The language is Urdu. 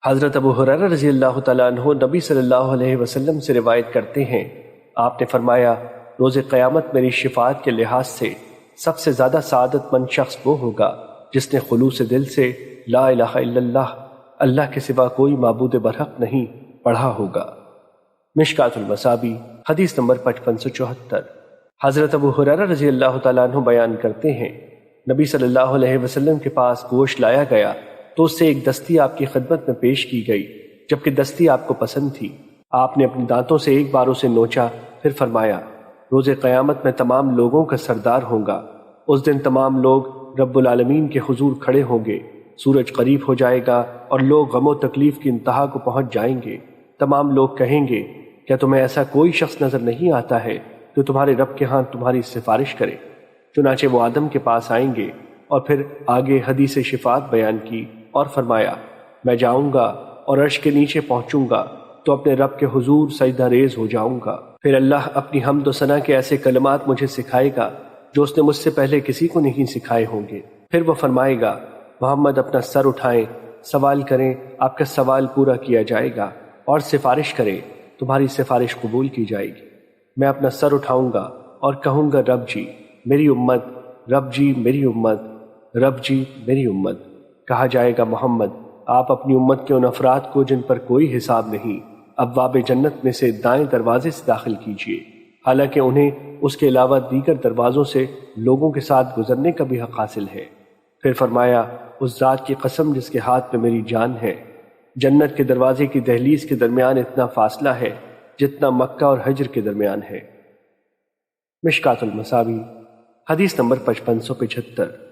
حضرت ابو ہریرہ رضی اللہ تعالیٰ عنہ نبی صلی اللہ علیہ وسلم سے روایت کرتے ہیں، آپ نے فرمایا، روز قیامت میری شفاعت کے لحاظ سے سب سے زیادہ سعادت مند شخص وہ ہوگا جس نے خلوص دل سے لا الہ الا اللہ، اللہ کے سوا کوئی معبود برحق نہیں پڑھا ہوگا۔ مشکوٰۃ المصابیح حدیث نمبر 5574۔ حضرت ابو ہریرہ رضی اللہ تعالیٰ عنہ بیان کرتے ہیں، نبی صلی اللہ علیہ وسلم کے پاس گوشت لایا گیا تو اس سے ایک دستی آپ کی خدمت میں پیش کی گئی، جبکہ دستی آپ کو پسند تھی۔ آپ نے اپنے دانتوں سے ایک بار اسے نوچا، پھر فرمایا، روز قیامت میں تمام لوگوں کا سردار ہوں گا۔ اس دن تمام لوگ رب العالمین کے حضور کھڑے ہوں گے، سورج قریب ہو جائے گا اور لوگ غم و تکلیف کی انتہا کو پہنچ جائیں گے۔ تمام لوگ کہیں گے، کیا تمہیں ایسا کوئی شخص نظر نہیں آتا ہے جو تمہارے رب کے ہاں تمہاری سفارش کرے؟ چنانچہ وہ آدم کے پاس آئیں گے، اور پھر آگے حدیث شفاعت بیان کی اور فرمایا، میں جاؤں گا اور عرش کے نیچے پہنچوں گا تو اپنے رب کے حضور سجدہ ریز ہو جاؤں گا۔ پھر اللہ اپنی حمد و ثنا کے ایسے کلمات مجھے سکھائے گا جو اس نے مجھ سے پہلے کسی کو نہیں سکھائے ہوں گے۔ پھر وہ فرمائے گا، محمد اپنا سر اٹھائیں، سوال کریں، آپ کا سوال پورا کیا جائے گا، اور سفارش کریں، تمہاری سفارش قبول کی جائے گی۔ میں اپنا سر اٹھاؤں گا اور کہوں گا، رب جی میری امت، رب جی میری امت، رب جی میری امت۔ کہا جائے گا، محمد آپ اپنی امت کے ان افراد کو جن پر کوئی حساب نہیں، ابواب جنت میں سے دائیں دروازے سے داخل کیجیے، حالانکہ انہیں اس کے علاوہ دیگر دروازوں سے لوگوں کے ساتھ گزرنے کا بھی حق حاصل ہے۔ پھر فرمایا، اس ذات کی قسم جس کے ہاتھ میں میری جان ہے، جنت کے دروازے کی دہلیز کے درمیان اتنا فاصلہ ہے جتنا مکہ اور حجر کے درمیان ہے۔ مشکوٰۃ المصابیح حدیث نمبر 5575۔